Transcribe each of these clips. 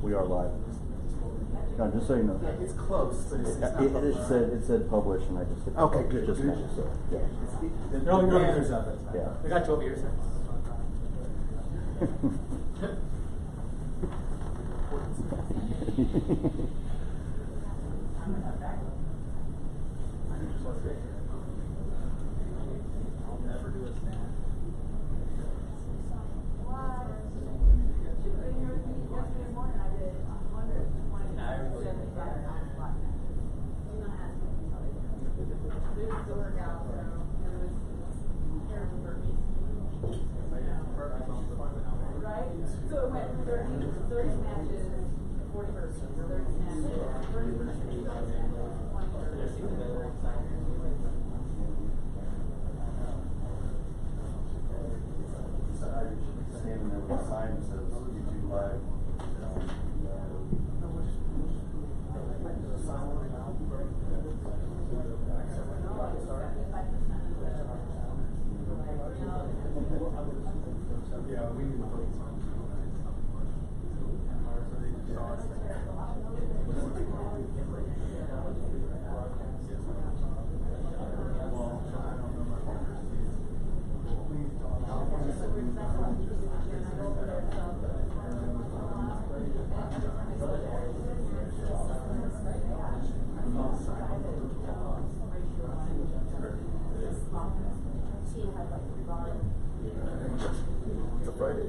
We are live. No, just so you know. Yeah, it's close, but it's not published. It said publish, and I just hit Okay, publish good. just Good. now. So, yeah. No, you're over yours up. Yeah. We got you over yours. I'll never do a stand. Right? So it went 30 matches, 40 verses, 30 matches, 30 verses, 20 verses. Standing there with a sign that says YouTube Live. Yeah, we need to put It's a Friday.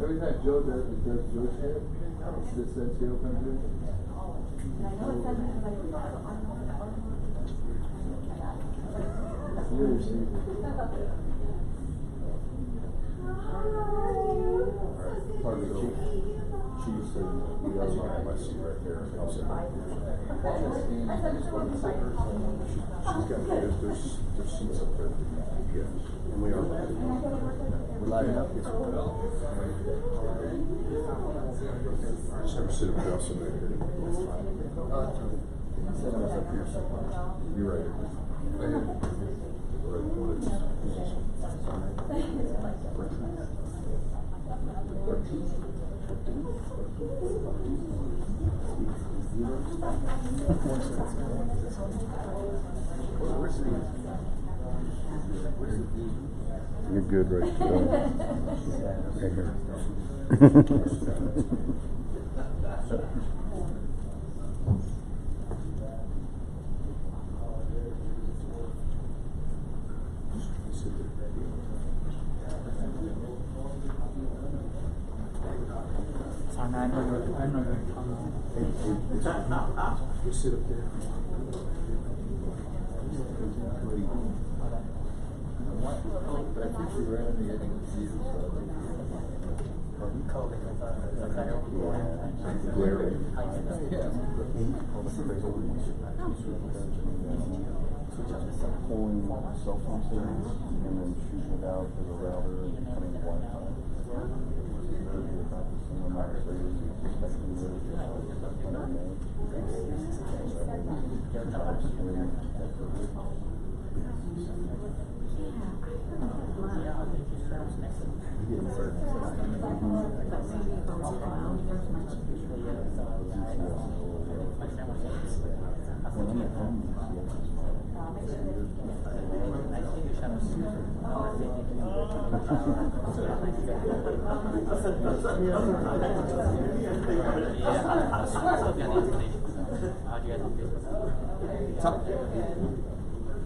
Every time Joe does Joe's hair, this Joe comes in. Seriously. Part of the chief said, we are my seat right there. I'll sit right here. She's got, there's seats up there. Yes. And we are live. We're live now? Just have to sit across from there. Said I was up here. You're right. Right. You're good right there. Right here. Sorry, man, I'm not going to come. You sit up there. I think she ran in the inning season, so I think COVID, I thought it was like that. Glaring. Pulling cell phone signals and then shooting it out to the router and cutting the Wi-Fi.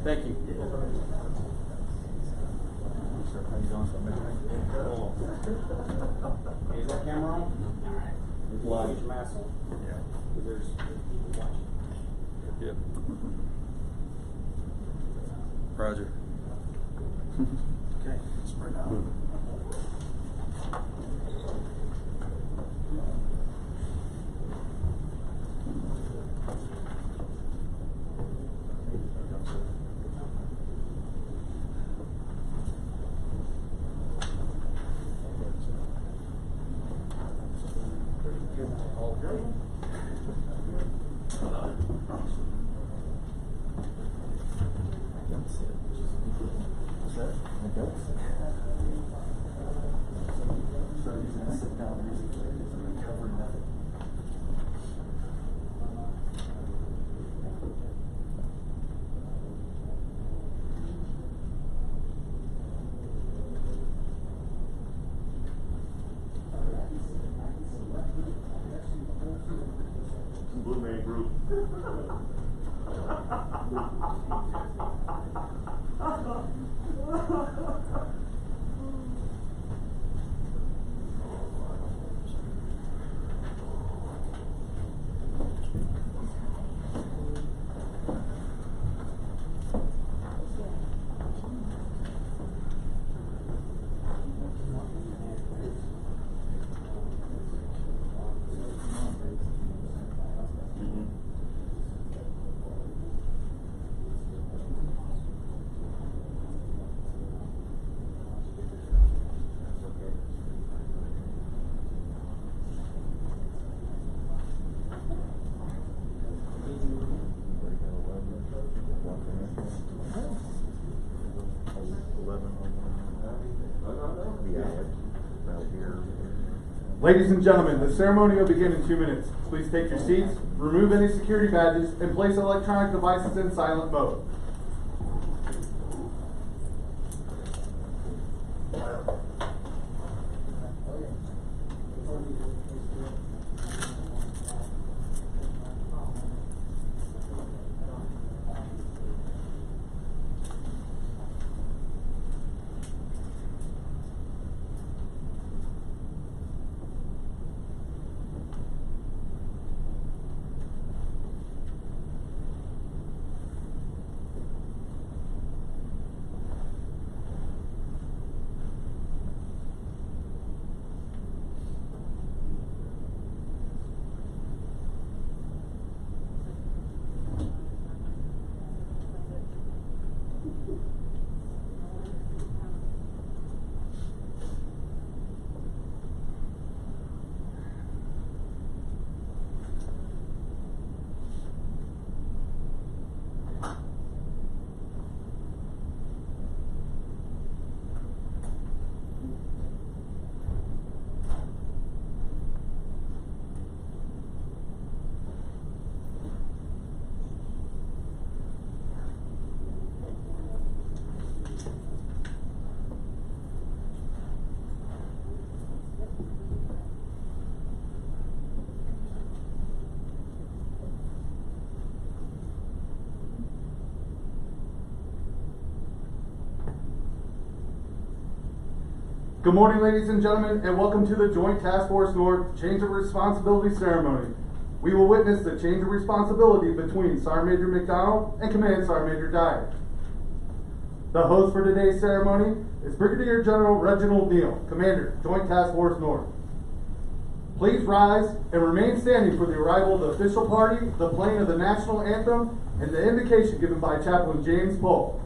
Thank you. Okay, is that camera on? It's live. Get your mask on. Yeah. There's Yep. Roger. okay. Spread out. Blue Man Group. Ladies and gentlemen, the ceremony will begin in 2 minutes. Please take your seats, remove any security badges, and place electronic devices in silent mode. Good morning, ladies and gentlemen, and welcome to the Joint Task Force North Change of Responsibility Ceremony. We will witness the change of responsibility between Sergeant Major McDonald and Command Sergeant Major Dyer. The host for today's ceremony is Brigadier General Reginald Neal, Commander, Joint Task Force North. Please rise and remain standing for the arrival of the official party, the playing of the national anthem, and the invocation given by Chaplain James Polk.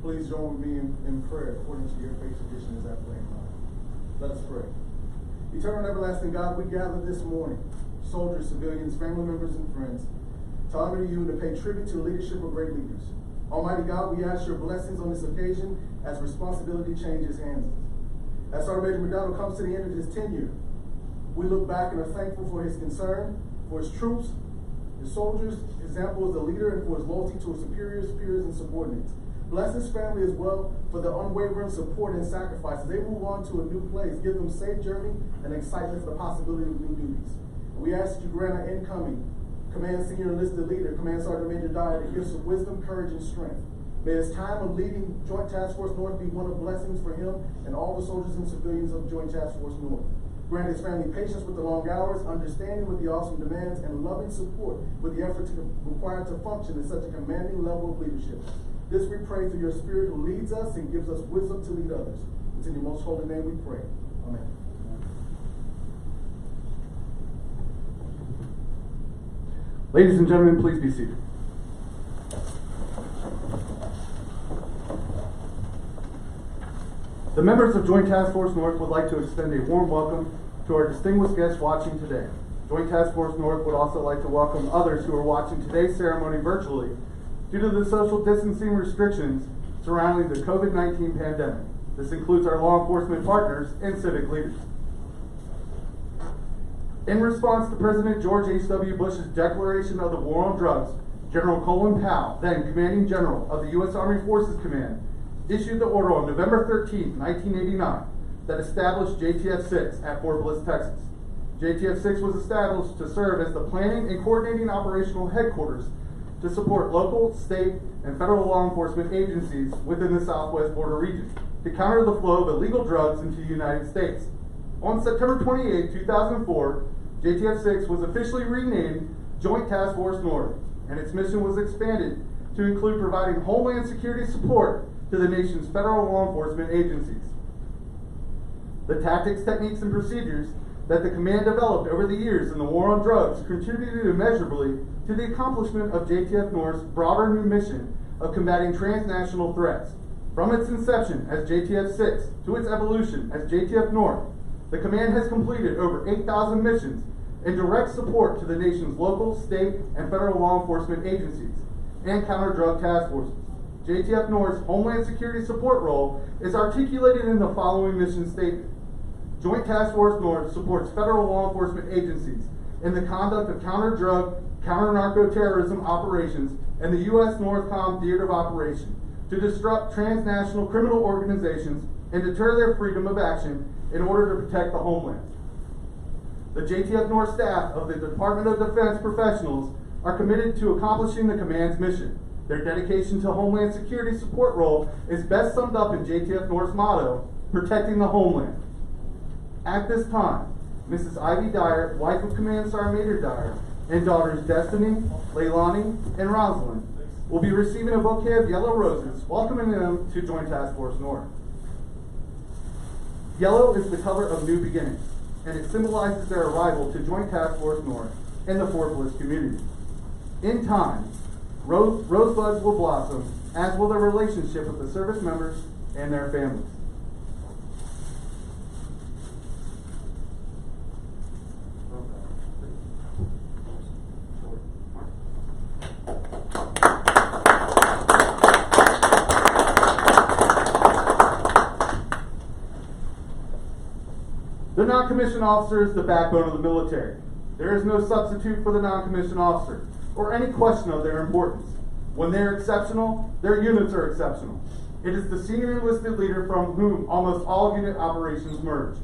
Please join with me in prayer according to your faith tradition as I pray in mine. Let us pray. Eternal and everlasting God, we gather this morning, soldiers, civilians, family members, and friends, to honor you and to pay tribute to the leadership of great leaders. Almighty God, we ask your blessings on this occasion as responsibility changes hands. As Sergeant Major McDonald comes to the end of his tenure, we look back and are thankful for his concern, for his troops, his soldiers, his example as a leader, and for his loyalty to his superiors, peers, and subordinates. Bless his family as well for their unwavering support and sacrifice. As they move on to a new place, give them safe journey and excitement for the possibility of new duties. And we ask that you grant our incoming Command Senior Enlisted Leader, Command Sergeant Major Dyer, the gifts of wisdom, courage, and strength. May his time of leading Joint Task Force North be one of blessings for him and all the soldiers and civilians of Joint Task Force North. Grant his family patience with the long hours, understanding with the awesome demands, and loving support with the effort required to function at such a commanding level of leadership. This we pray through your Spirit who leads us and gives us wisdom to lead others. It's in your most holy name we pray. Amen. Ladies and gentlemen, please be seated. The members of Joint Task Force North would like to extend a warm welcome to our distinguished guests watching today. Joint Task Force North would also like to welcome others who are watching today's ceremony virtually due to the social distancing restrictions surrounding the COVID-19 pandemic. This includes our law enforcement partners and civic leaders. In response to President George H.W. Bush's declaration of the war on drugs, General Colin Powell, then Commanding General of the U.S. Army Forces Command, issued the order on November 13, 1989, that established JTF-6 at Fort Bliss, Texas. JTF-6 was established to serve as the planning and coordinating operational headquarters to support local, state, and federal law enforcement agencies within the southwest border region to counter the flow of illegal drugs into the United States. On September 28, 2004, JTF-6 was officially renamed Joint Task Force North, and its mission was expanded to include providing homeland security support to the nation's federal law enforcement agencies. The tactics, techniques, and procedures that the command developed over the years in the war on drugs contributed immeasurably to the accomplishment of JTF North's broader new mission of combating transnational threats. From its inception as JTF 6 to its evolution as JTF North, the command has completed over 8,000 missions in direct support to the nation's local, state, and federal law enforcement agencies and counter-drug task forces. JTF North's Homeland Security support role is articulated in the following mission statement. Joint Task Force North supports federal law enforcement agencies in the conduct of counter-drug, counter-narco-terrorism operations and the U.S. NORTHCOM Theater of Operation to disrupt transnational criminal organizations and deter their freedom of action in order to protect the homeland. The JTF North staff of the Department of Defense professionals are committed to accomplishing the command's mission. Their dedication to Homeland Security support role is best summed up in JTF North's motto, protecting the homeland. At this time, Mrs. Ivy Dyer, wife of Command Sergeant Major Dyer, and daughters Destiny, Leilani, and Rosalind will be receiving a bouquet of yellow roses, welcoming them to Joint Task Force North. Yellow is the color of new beginnings, and it symbolizes their arrival to Joint Task Force North and the Fort Bliss community. In time, rosebuds will blossom, as will their relationship with the service members and their families. The non-commissioned officer is the backbone of the military. There is no substitute for the non-commissioned officer, or any question of their importance. When they are exceptional, their units are exceptional. It is the senior enlisted leader from whom almost all unit operations merge.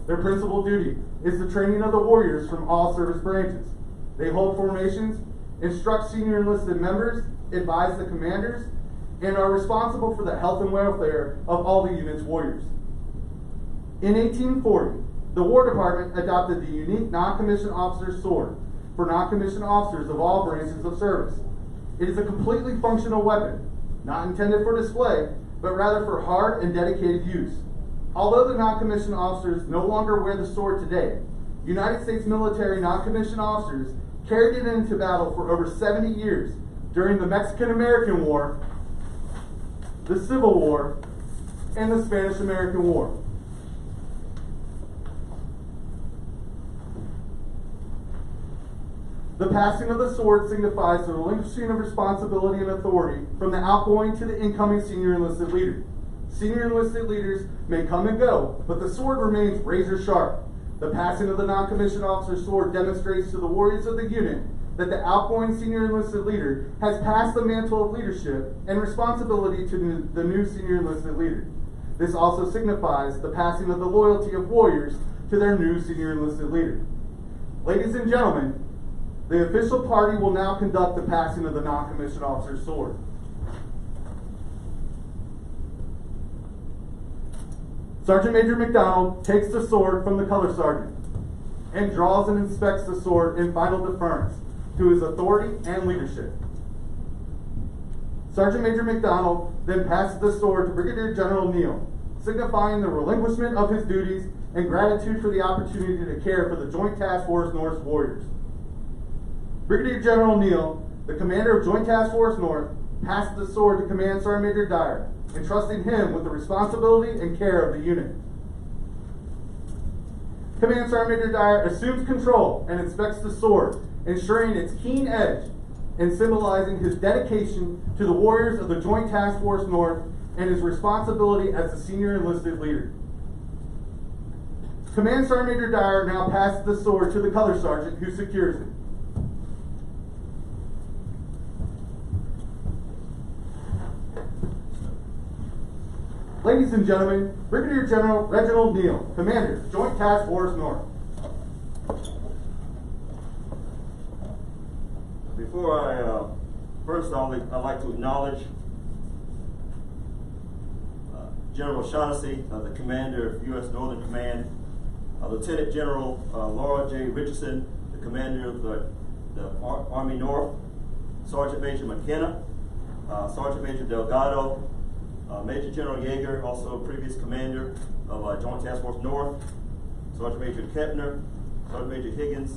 Their principal duty is the training of the warriors from all service branches. They hold formations, instruct senior enlisted members, advise the commanders, and are responsible for the health and welfare of all the unit's warriors. In 1840, the War Department adopted the unique non-commissioned officer's sword for non-commissioned officers of all branches of service. It is a completely functional weapon, not intended for display, but rather for hard and dedicated use. Although the non-commissioned officers no longer wear the sword today, United States military non-commissioned officers carried it into battle for over 70 years during the Mexican-American War, the Civil War, and the Spanish-American War. The passing of the sword signifies the relinquishing of responsibility and authority from the outgoing to the incoming senior enlisted leader. Senior enlisted leaders may come and go, but the sword remains razor sharp. The passing of the non-commissioned officer's sword demonstrates to the warriors of the unit that the outgoing senior enlisted leader has passed the mantle of leadership and responsibility to the new senior enlisted leader. This also signifies the passing of the loyalty of warriors to their new senior enlisted leader. Ladies and gentlemen, the official party will now conduct the passing of the non-commissioned officer's sword. Sergeant Major McDonald takes the sword from the color sergeant and draws and inspects the sword in final deference to his authority and leadership. Sergeant Major McDonald then passes the sword to Brigadier General Neal, signifying the relinquishment of his duties and gratitude for the opportunity to care for the Joint Task Force North's warriors. Brigadier General Neal, the commander of Joint Task Force North, passed the sword to Command Sergeant Major Dyer, entrusting him with the responsibility and care of the unit. Command Sergeant Major Dyer assumes control and inspects the sword, ensuring its keen edge and symbolizing his dedication to the warriors of the Joint Task Force North and his responsibility as the senior enlisted leader. Command Sergeant Major Dyer now passes the sword to the color sergeant who secures it. Ladies and gentlemen, Brigadier General Reginald Neal, Commander, Joint Task Force North. Before first I'd like to acknowledge General Shaughnessy, the commander of U.S. Northern Command, Lieutenant General Laura J. Richardson, the commander of the Army North, Sergeant Major McKenna, Sergeant Major Delgado, Major General Yeager, also previous commander of Joint Task Force North, Sergeant Major Kepner, Sergeant Major Higgins,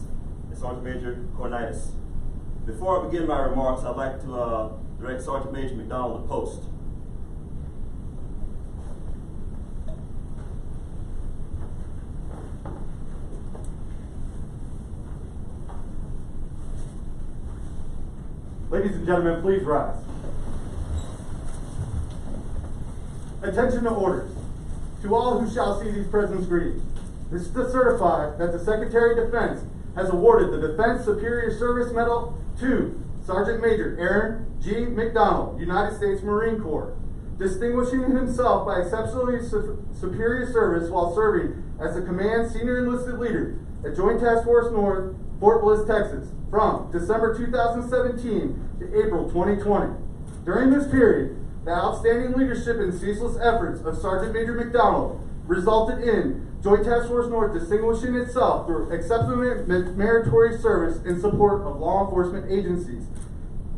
and Sergeant Major Cornitis. Before I begin my remarks, I'd like to direct Sergeant Major McDonald to post. Ladies and gentlemen, please rise. Attention to orders. To all who shall see these presents greetings, this is to certify that the Secretary of Defense has awarded the Defense Superior Service Medal to Sergeant Major Aaron G. McDonald, United States Marine Corps, distinguishing himself by exceptionally superior service while serving as the Command Senior Enlisted Leader at Joint Task Force North, Fort Bliss, Texas, from December 2017 to April 2020. During this period, the outstanding leadership and ceaseless efforts of Sergeant Major McDonald resulted in Joint Task Force North distinguishing itself through exceptional meritorious service in support of law enforcement agencies,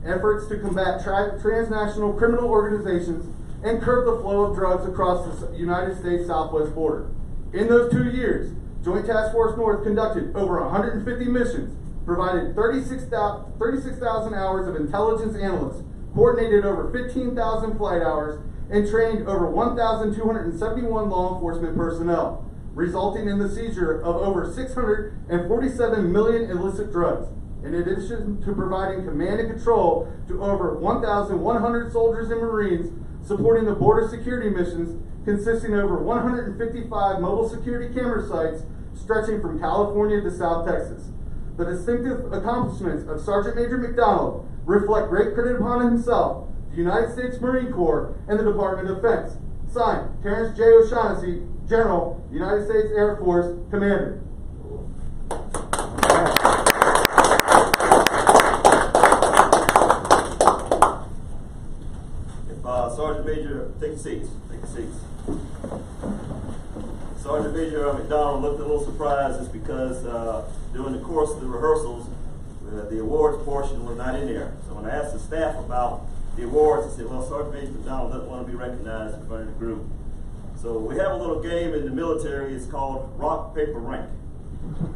efforts to combat transnational criminal organizations, and curb the flow of drugs across the United States southwest border. In those 2 years, Joint Task Force North conducted over 150 missions, provided 36,000 hours of intelligence analysts, coordinated over 15,000 flight hours, and trained over 1,271 law enforcement personnel, resulting in the seizure of over 647 million illicit drugs, in addition to providing command and control to over 1,100 soldiers and Marines, supporting the border security missions consisting of over 155 mobile security camera sites stretching from California to South Texas. The distinctive accomplishments of Sergeant Major McDonald reflect great credit upon himself, the United States Marine Corps, and the Department of Defense. Signed, Terrence J. O'Shaughnessy, General, United States Air Force, Commander. Sergeant Major, take your seats. Take your seats. Sergeant Major McDonald looked a little surprised just because during the course of the rehearsals, the awards portion was not in there. So when I asked the staff about the awards, I said, well, Sergeant Major McDonald doesn't want to be recognized in front of the group. So we have a little game in the military. It's called rock, paper, rank.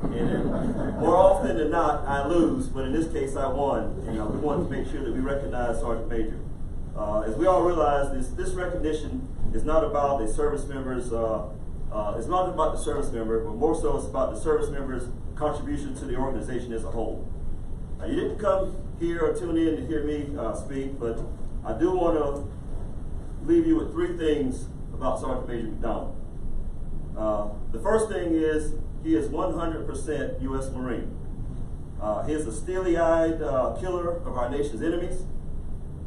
And more often than not, I lose, but in this case, I won. We wanted to make sure that we recognize Sergeant Major. As we all realize, this recognition is not about the service members. It's not about the service member, but more so it's about the service member's contribution to the organization as a whole. Now, you didn't come here or tune in to hear me speak, but I do want to leave you with three things about Sergeant Major McDonald. The first thing is he is 100% U.S. Marine. He is a steely-eyed killer of our nation's enemies.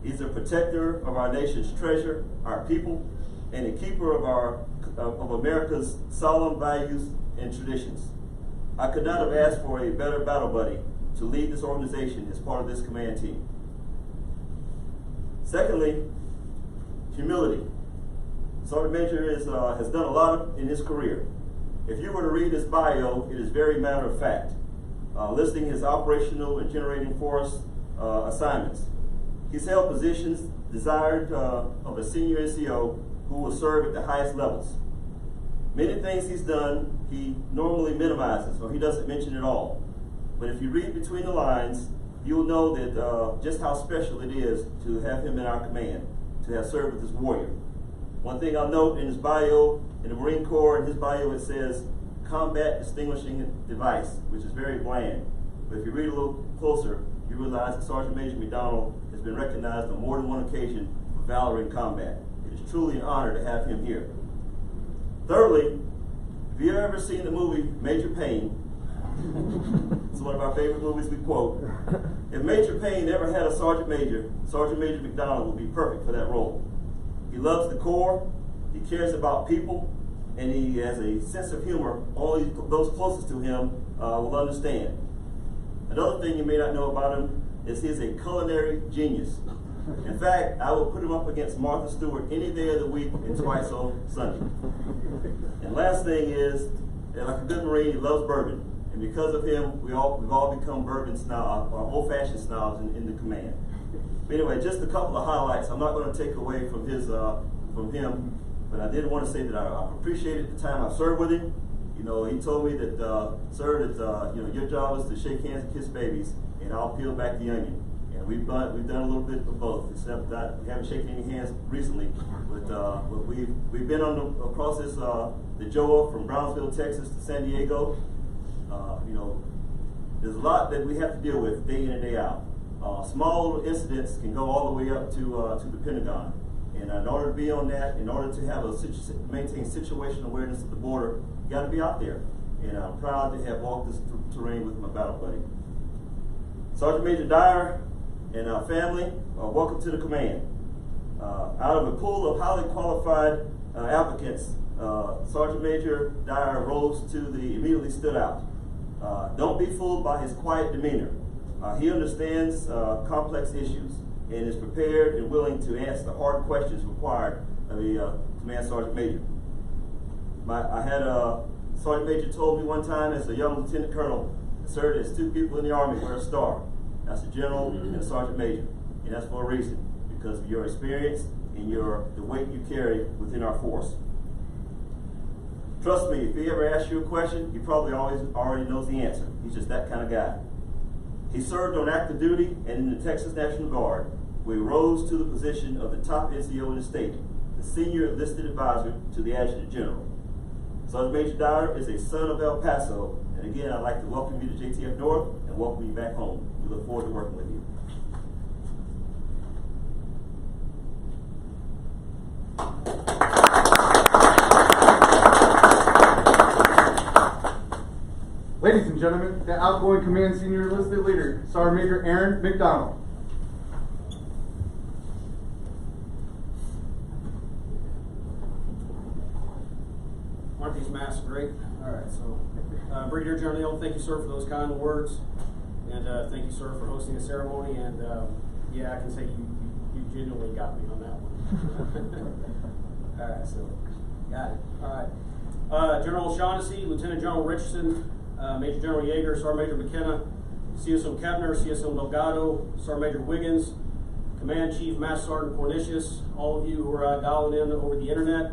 He's a protector of our nation's treasure, our people, and a keeper of America's solemn values and traditions. I could not have asked for a better battle buddy to lead this organization as part of this command team. Secondly, humility. Sergeant Major has done a lot in his career. If you were to read his bio, it is very matter of fact, listing his operational and generating force assignments. He's held positions desired of a senior NCO who will serve at the highest levels. Many things he's done, he normally minimizes, or he doesn't mention at all. But if you read between the lines, you'll know that just how special it is to have him in our command, to have served with this warrior. One thing I'll note in his bio, in the Marine Corps, in his bio it says, combat distinguishing device, which is very bland. But if you read a little closer, you realize that Sergeant Major McDonald has been recognized on more than one occasion for valor in combat. It is truly an honor to have him here. Thirdly, have you ever seen the movie Major Payne? It's one of our favorite movies we quote. If Major Payne ever had a Sergeant Major McDonald would be perfect for that role. He loves the Corps, he cares about people, and he has a sense of humor only those closest to him will understand. Another thing you may not know about him is he's a culinary genius. In fact, I will put him up against Martha Stewart any day of the week and twice on Sunday. And last thing is, like a good Marine, he loves bourbon. And because of him, we've all become bourbon snob, or old-fashioned snobs in the command. But anyway, just a couple of highlights. I'm not going to take away from him, but I did want to say that I appreciated the time I served with him. You know, he told me that, sir, that you know, your job is to shake hands and kiss babies, and I'll peel back the onion. And we've done a little bit of both, except that we haven't shaken any hands recently. But we've been across this the JOA from Brownsville, Texas to San Diego. You know, there's a lot that we have to deal with day in and day out. Small little incidents can go all the way up to the Pentagon. And in order to be on that, in order to have maintain situational awareness of the border, you got to be out there. And I'm proud to have walked this terrain with my battle buddy. Sergeant Major Dyer and our family, welcome to the command. Out of a pool of highly qualified applicants, Sergeant Major Dyer immediately stood out. Don't be fooled by his quiet demeanor. He understands complex issues and is prepared and willing to answer the hard questions required of a command sergeant major. I had a sergeant major told me one time as a young lieutenant colonel, sir, there's two people in the Army who wear a star. That's a general and a sergeant major. And that's for a reason, because of your experience and the weight you carry within our force. Trust me, if he ever asks you a question, he probably already knows the answer. He's just that kind of guy. He served on active duty and in the Texas National Guard, where he rose to the position of the top NCO in the state, the senior enlisted advisor to the Adjutant General. Sergeant Major Dyer is a son of El Paso, and again, I'd like to welcome you to JTF North and welcome you back home. We look forward to working with you. Ladies and gentlemen, the outgoing command senior enlisted leader, Sergeant Major Aaron McDonald. Aren't these masks great? All right, so Brigadier General Neal, thank you, sir, for those kind words, and thank you, sir, for hosting the ceremony. And yeah, I can say you genuinely got me on that one. All right, so got it. All right, General O'Shaughnessy, Lieutenant General Richardson, Major General Yeager, Sergeant Major McKenna, CSO Kepner, CSO Delgado, Sergeant Major Wiggins, Command Chief Master Sergeant Cornicius, all of you who are dialing in over the internet.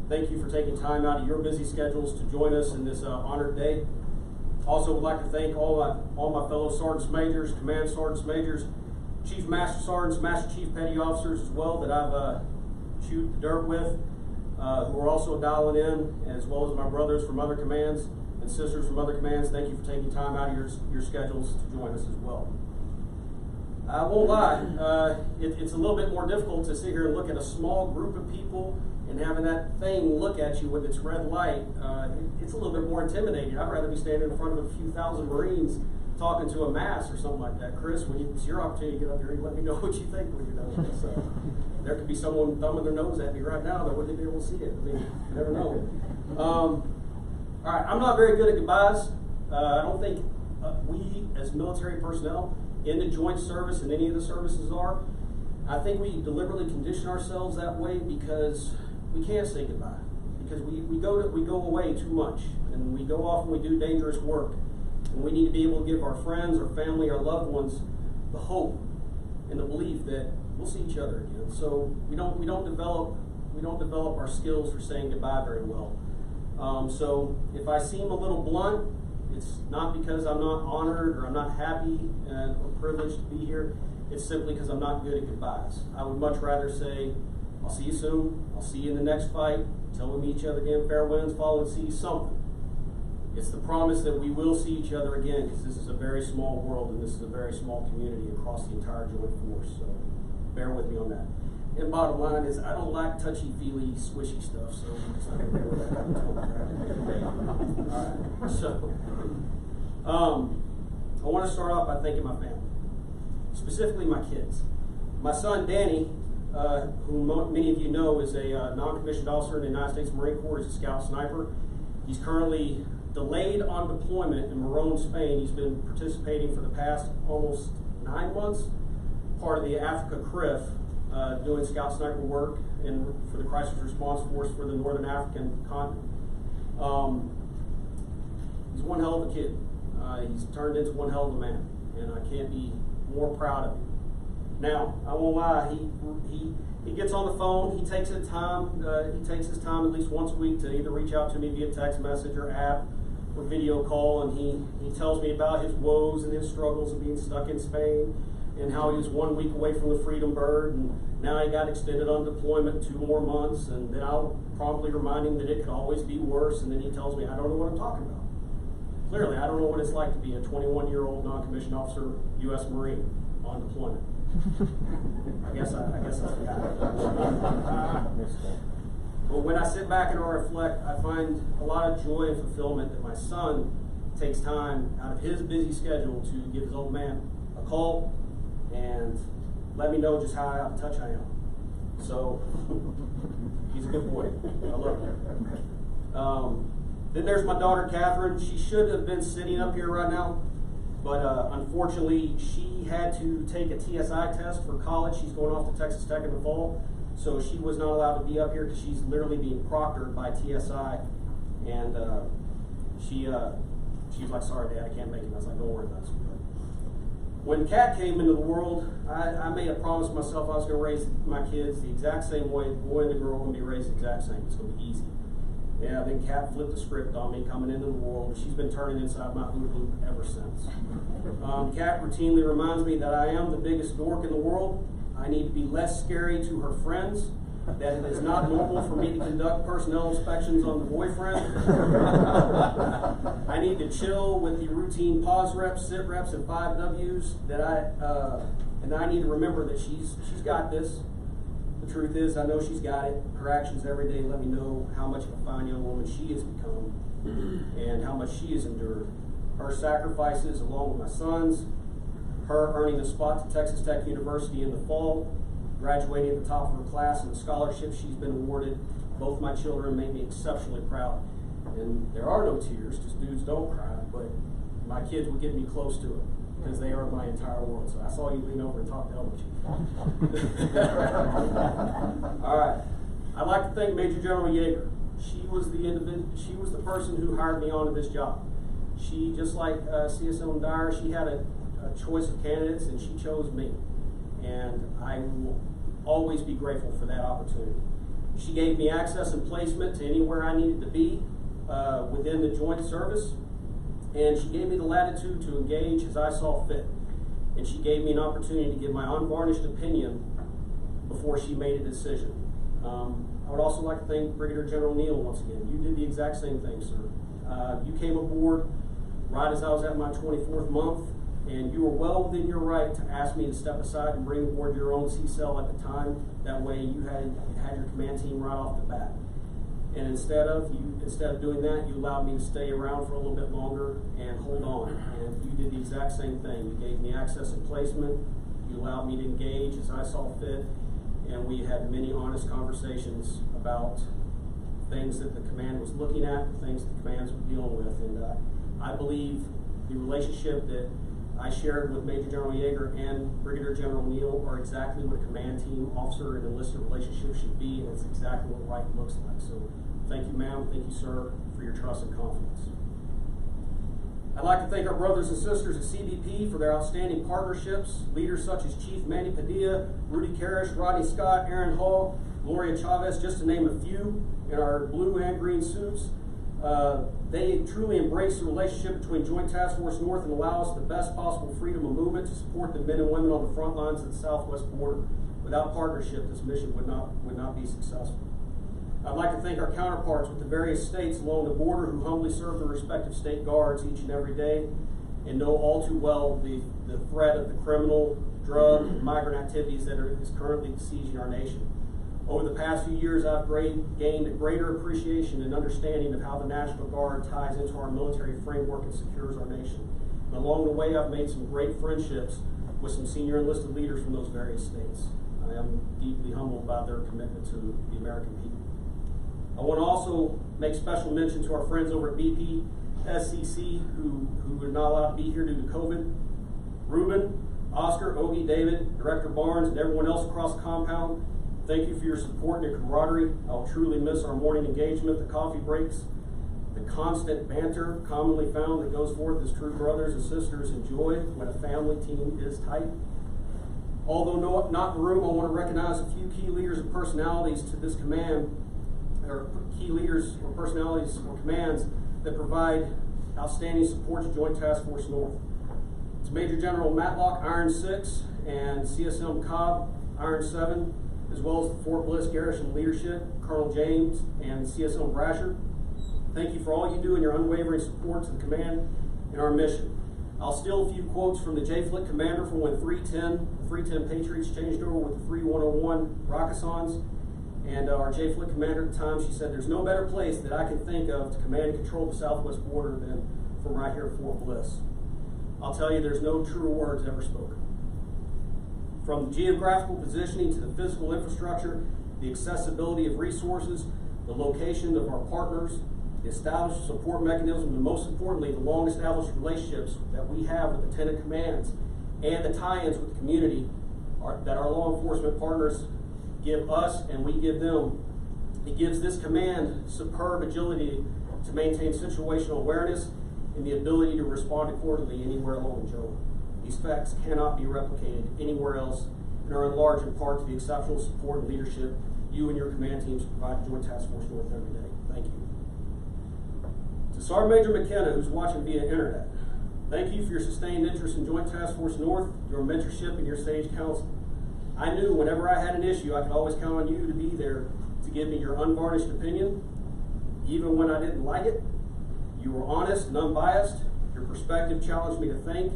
Thank you for taking time out of your busy schedules to join us in this honored day. Also would like to thank all my fellow sergeants majors, command sergeants majors, chief master sergeants, master chief petty officers as well that I've chewed the dirt with, who are also dialing in, as well as my brothers from other commands and sisters from other commands. Thank you for taking time out of your schedules to join us as well. I won't lie, it's a little bit more difficult to sit here and look at a small group of people and having that thing look at you with its red light. It's a little bit more intimidating. I'd rather be standing in front of a few thousand Marines talking to a mass or something like that. Chris, when it's your opportunity to get up here, you let me know what you think when you're done with this. There could be someone thumbing their nose at me right now that wouldn't be able to see it. I mean, you never know. All right, I'm not very good at goodbyes. I don't think we as military personnel in the joint service and any of the services are. I think we deliberately condition ourselves that way because we can't say goodbye. Because we go away too much, and we go off and we do dangerous work. And we need to be able to give our friends, our family, our loved ones the hope and the belief that we'll see each other again. So we don't develop our skills for saying goodbye very well. So if I seem a little blunt, it's not because I'm not honored or I'm not happy or privileged to be here. It's simply because I'm not good at goodbyes. I would much rather say, I'll see you soon, I'll see you in the next fight, until we meet each other again, fair winds, foul and see something. It's the promise that we will see each other again, because this is a very small world and this is a very small community across the entire joint force. So bear with me on that. And bottom line is, I don't like touchy-feely, squishy stuff, so I'm just not going to do that. All right. So, I want to start off by thanking my family, specifically my kids. My son, Danny, who many of you know is a non-commissioned officer in the United States Marine Corps. He's a scout sniper. He's currently delayed on deployment in Morón, Spain. He's been participating for the past almost 9 months, part of the Africa CRIF, doing scout sniper work for the Crisis Response Force for the Northern African continent. He's one hell of a kid. He's turned into one hell of a man, and I can't be more proud of him. Now, I won't lie, he gets on the phone, he takes his time at least once a week to either reach out to me via text message or app or video call, and he tells me about his woes and his struggles of being stuck in Spain, and how he was 1 week away from the Freedom Bird, and now he got extended on deployment 2 more months, and then I'll promptly remind him that it could always be worse, and then he tells me I don't know what I'm talking about. Clearly, I don't know what it's like to be a 21-year-old non-commissioned officer, U.S. Marine, on deployment. I guess that's the guy. But when I sit back and I reflect, I find a lot of joy and fulfillment that my son takes time out of his busy schedule to give his old man a call and let me know just how out of touch I am. So, he's a good boy. I love him. Then there's my daughter, Catherine. She should have been sitting up here right now, but unfortunately, she had to take a TSI test for college. She's going off to Texas Tech in the fall, so she was not allowed to be up here because she's literally being proctored by TSI. And she was like, "Sorry, Dad, I can't make it." I was like, "Don't worry about it." When Kat came into the world, I made a promise to myself I was going to raise my kids the exact same way. The boy and the girl are going to be raised the exact same. It's going to be easy. Yeah, then Kat flipped the script on me coming into the world. She's been turning inside my hula hoop ever since. Kat routinely reminds me that I am the biggest dork in the world. I need to be less scary to her friends. That it is not normal for me to conduct personnel inspections on the boyfriend. I need to chill with the routine pause reps, sit reps, and 5 Ws. And I need to remember that she's got this. The truth is, I know she's got it. Her actions every day let me know how much of a fine young woman she has become and how much she has endured. Her sacrifices, along with my son's, her earning a spot to Texas Tech University in the fall, graduating at the top of her class, and the scholarship she's been awarded. Both my children made me exceptionally proud. And there are no tears, because dudes don't cry, but my kids would get me close to it, because they are my entire world. So I saw you lean over and talk to Elder Chief. All right. I'd like to thank Major General Yeager. She was the person who hired me onto this job. She, just like CSO Dyer, she had a choice of candidates, and she chose me. And I will always be grateful for that opportunity. She gave me access and placement to anywhere I needed to be within the joint service, and she gave me the latitude to engage as I saw fit. And she gave me an opportunity to give my unvarnished opinion before she made a decision. I would also like to thank Brigadier General Neal once again. You did the exact same thing, sir. You came aboard right as I was at my 24th month, and you were well within your right to ask me to step aside and bring aboard your own C-cell at the time. That way you had your command team right off the bat. And instead of doing that, you allowed me to stay around for a little bit longer and hold on. And you did the exact same thing. You gave me access and placement. You allowed me to engage as I saw fit. And we had many honest conversations about things that the command was looking at, things the commands were dealing with. And I believe the relationship that I shared with Major General Yeager and Brigadier General Neal are exactly what a command team officer and enlisted relationship should be, and it's exactly what right looks like. So thank you, ma'am, thank you, sir, for your trust and confidence. I'd like to thank our brothers and sisters at CBP for their outstanding partnerships, leaders such as Chief Manny Padilla, Rudy Karish, Rodney Scott, Aaron Hall, Gloria Chavez, just to name a few, in our blue and green suits. They truly embrace the relationship between Joint Task Force North and allow us the best possible freedom of movement to support the men and women on the front lines of the southwest border. Without partnership, this mission would not be successful. I'd like to thank our counterparts with the various states along the border who humbly serve their respective state guards each and every day and know all too well the threat of the criminal, drug, and migrant activities that is currently besieging our nation. Over the past few years, I've gained a greater appreciation and understanding of how the National Guard ties into our military framework and secures our nation. And along the way, I've made some great friendships with some senior enlisted leaders from those various states. I am deeply humbled by their commitment to the American people. I want to also make special mention to our friends over at BPSCC who are not allowed to be here due to COVID. Ruben, Oscar, Ogie, David, Director Barnes, and everyone else across the compound. Thank you for your support and your camaraderie. I'll truly miss our morning engagement, the coffee breaks, the constant banter commonly found that goes forth as true brothers and sisters enjoy when a family team is tight. Although not in the room, I want to recognize a few key leaders and personalities to this command, or key leaders or personalities or commands that provide outstanding support to Joint Task Force North. It's Major General Matlock, Iron 6, and CSM Cobb, Iron 7, as well as the Fort Bliss Garrison leadership, Colonel James and CSM Brasher. Thank you for all you do and your unwavering support to the command and our mission. I'll steal a few quotes from the JFLIC commander from when the 310 Patriots changed over with the 3101 Rakasans. And our JFLIC commander at the time, she said, "There's no better place that I can think of to command and control the southwest border than from right here at Fort Bliss." I'll tell you, there's no truer words ever spoken. From the geographical positioning to the physical infrastructure, the accessibility of resources, the location of our partners, the established support mechanism, and most importantly, the long-established relationships that we have with the tenant commands and the tie-ins with the community that our law enforcement partners give us and we give them. It gives this command superb agility to maintain situational awareness and the ability to respond accordingly anywhere along the journey. These facts cannot be replicated anywhere else and are in large in part to the exceptional support and leadership you and your command teams provide to Joint Task Force North every day. Thank you. To Sergeant Major McKenna, who's watching via internet, thank you for your sustained interest in Joint Task Force North, your mentorship, and your sage counsel. I knew whenever I had an issue, I could always count on you to be there to give me your unvarnished opinion. Even when I didn't like it, you were honest and unbiased. Your perspective challenged me to think,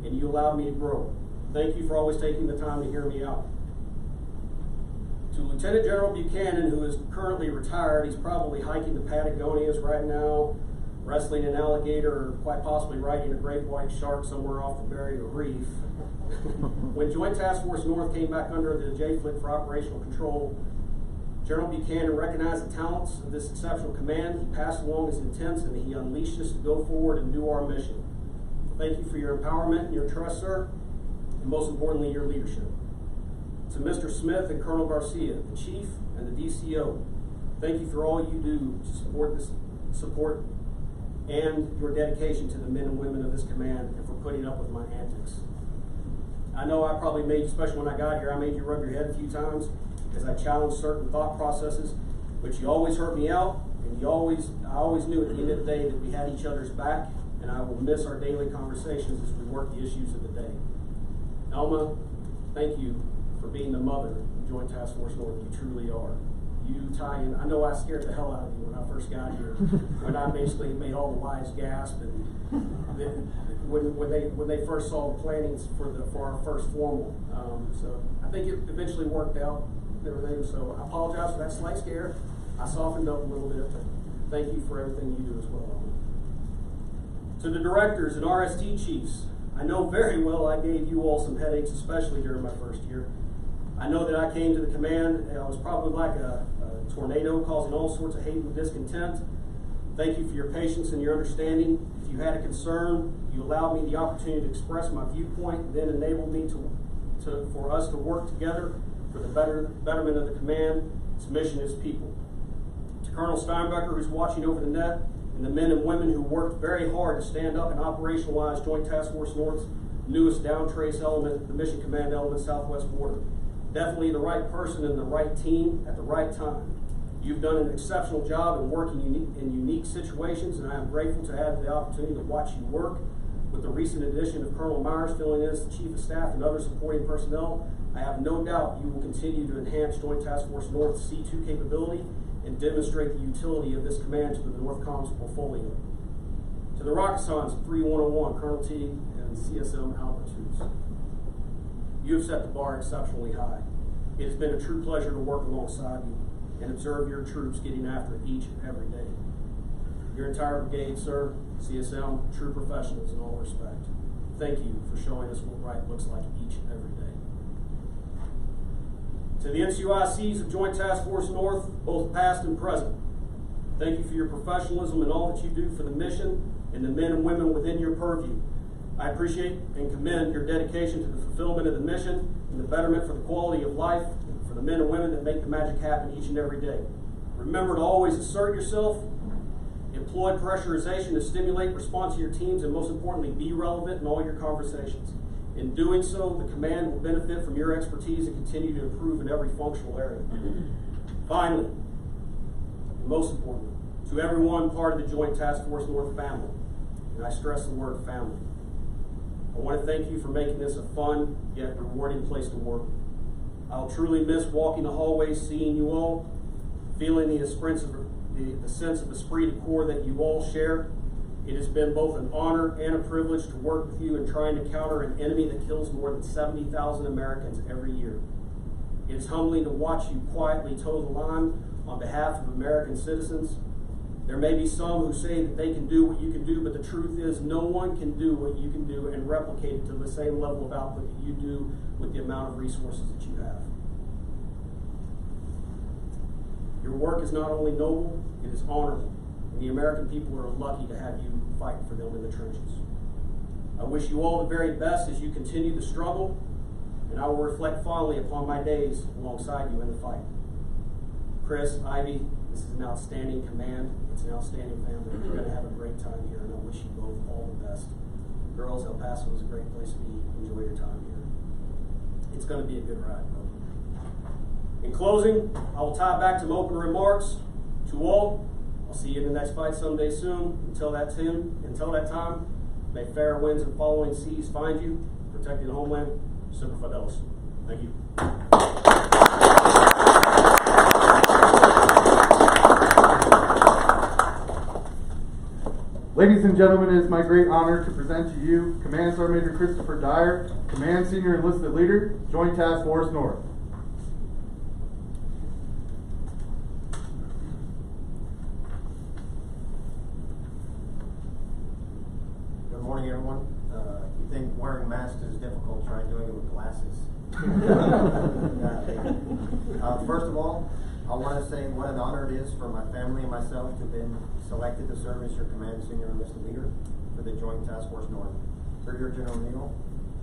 and you allowed me to grow. Thank you for always taking the time to hear me out. To Lieutenant General Buchanan, who is currently retired, he's probably hiking the Patagonias right now, wrestling an alligator, or quite possibly riding a great white shark somewhere off the Barrier Reef. When Joint Task Force North came back under the JFLIC for operational control, General Buchanan recognized the talents of this exceptional command. He passed along his intents and he unleashed us to go forward and do our mission. Thank you for your empowerment and your trust, sir, and most importantly, your leadership. To Mr. Smith and Colonel Garcia, the Chief and the DCO, thank you for all you do to support and your dedication to the men and women of this command and for putting up with my antics. I know I probably made you, especially when I got here, I made you rub your head a few times as I challenged certain thought processes, but you always heard me out, and I always knew at the end of the day that we had each other's back, and I will miss our daily conversations as we work the issues of the day. Elma, thank you for being the mother of Joint Task Force North. You truly are. You tie in. I know I scared the hell out of you when I first got here, when I basically made all the wives gasp, and when they first saw the plannings for our first formal. So I think it eventually worked out and everything. So I apologize for that slight scare. I softened up a little bit, but thank you for everything you do as well. To the directors and RST chiefs, I know very well I gave you all some headaches, especially during my first year. I know that I came to the command and I was probably like a tornado causing all sorts of hate and discontent. Thank you for your patience and your understanding. If you had a concern, you allowed me the opportunity to express my viewpoint, then enabled me for us to work together for the betterment of the command, its mission, its people. To Colonel Steinbecker, who's watching over the net, and the men and women who worked very hard to stand up and operationalize Joint Task Force North's newest down trace element, the Mission Command element, Southwest Border. Definitely the right person and the right team at the right time. You've done an exceptional job in working in unique situations, and I am grateful to have the opportunity to watch you work. With the recent addition of Colonel Myers filling in as the Chief of Staff and other supporting personnel, I have no doubt you will continue to enhance Joint Task Force North's C2 capability and demonstrate the utility of this command to the Northcom's portfolio. To the Rakasans, 3101, Colonel T and CSM Albertus, you have set the bar exceptionally high. It has been a true pleasure to work alongside you and observe your troops getting after it each and every day. Your entire brigade, sir, CSM, true professionals in all respect. Thank you for showing us what right looks like each and every day. To the NCOICs of Joint Task Force North, both past and present, thank you for your professionalism and all that you do for the mission and the men and women within your purview. I appreciate and commend your dedication to the fulfillment of the mission and the betterment for the quality of life for the men and women that make the magic happen each and every day. Remember to always assert yourself, employ pressurization to stimulate response to your teams, and most importantly, be relevant in all your conversations. In doing so, the command will benefit from your expertise and continue to improve in every functional area. Finally, and most importantly, to everyone part of the Joint Task Force North family, and I stress the word family, I want to thank you for making this a fun yet rewarding place to work. I'll truly miss walking the hallways, seeing you all, feeling the sense of esprit de corps that you all share. It has been both an honor and a privilege to work with you in trying to counter an enemy that kills more than 70,000 Americans every year. It is humbling to watch you quietly toe the line on behalf of American citizens. There may be some who say that they can do what you can do, but the truth is no one can do what you can do and replicate it to the same level of output that you do with the amount of resources that you have. Your work is not only noble, it is honorable, and the American people are lucky to have you fight for them in the trenches. I wish you all the very best as you continue the struggle, and I will reflect fondly upon my days alongside you in the fight. Chris, Ivy, this is an outstanding command. It's an outstanding family. You're going to have a great time here, and I wish you both all the best. Girls, El Paso is a great place to be. Enjoy your time here. It's going to be a good ride, though. In closing, I will tie back to my opening remarks. To all, I'll see you in the next fight someday soon. Until that time, may fair winds and following seas find you, protecting the homeland. Semper Fidelis. Thank you. Ladies and gentlemen, it is my great honor to present to you Command Sergeant Major Christopher Dyer, Command Senior Enlisted Leader, Joint Task Force North. Good morning, everyone. You think wearing masks is difficult, try doing it with glasses. First of all, I want to say what an honor it is for my family and myself to have been selected to serve as your Command Senior Enlisted Leader for the Joint Task Force North. Brigadier General Neal,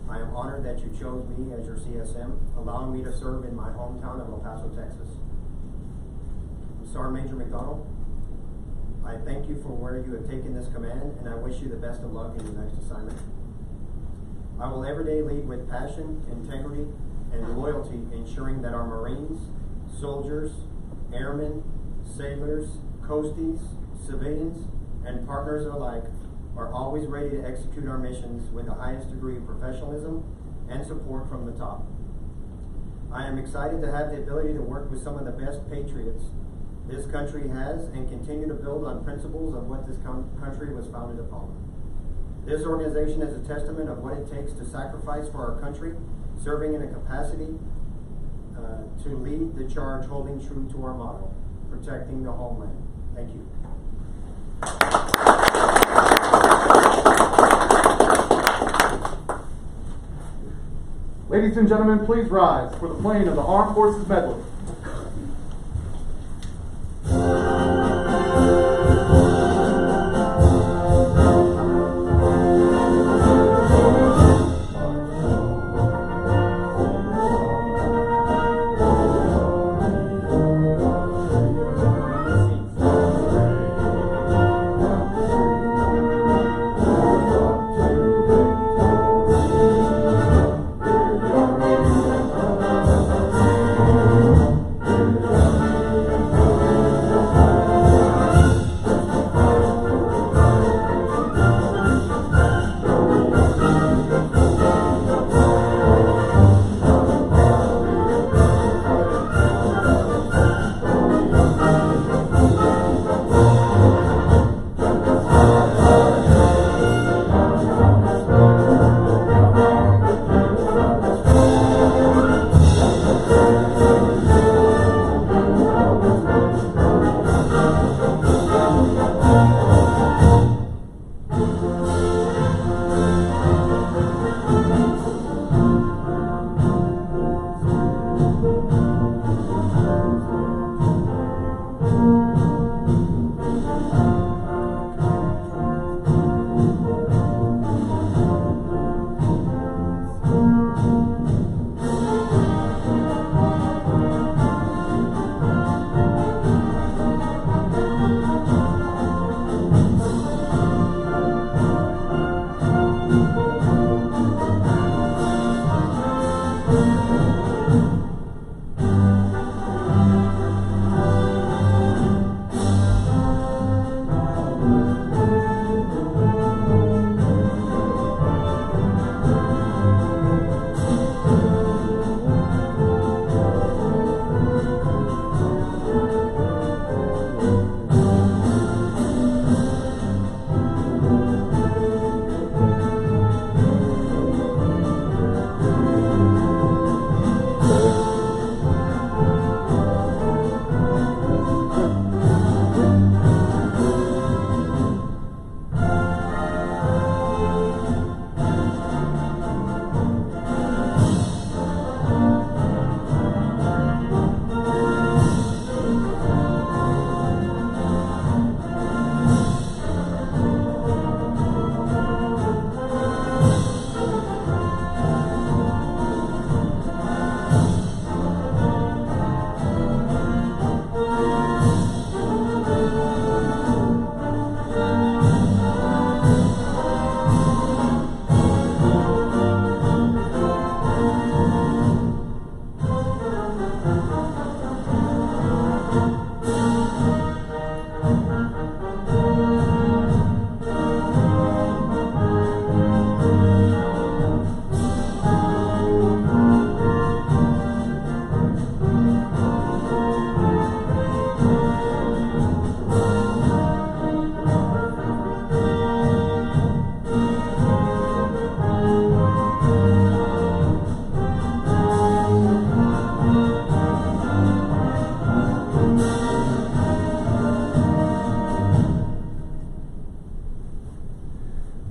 I am honored that you chose me as your CSM, allowing me to serve in my hometown of El Paso, Texas. Sergeant Major McDonald, I thank you for where you have taken this command, and I wish you the best of luck in your next assignment. I will every day lead with passion, integrity, and loyalty, ensuring that our Marines, soldiers, airmen, sailors, coasties, civilians, and partners alike are always ready to execute our missions with the highest degree of professionalism and support from the top. I am excited to have the ability to work with some of the best patriots this country has and continue to build on principles of what this country was founded upon. This organization is a testament of what it takes to sacrifice for our country, serving in a capacity to lead the charge, holding true to our motto, protecting the homeland. Thank you. Ladies and gentlemen, please rise for the playing of the Armed Forces Medley.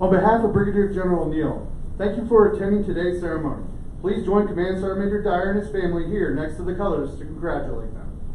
On behalf of Brigadier General Neal, thank you for attending today's ceremony. Please join Command Sergeant Major Dyer and his family here next to the colors to congratulate them.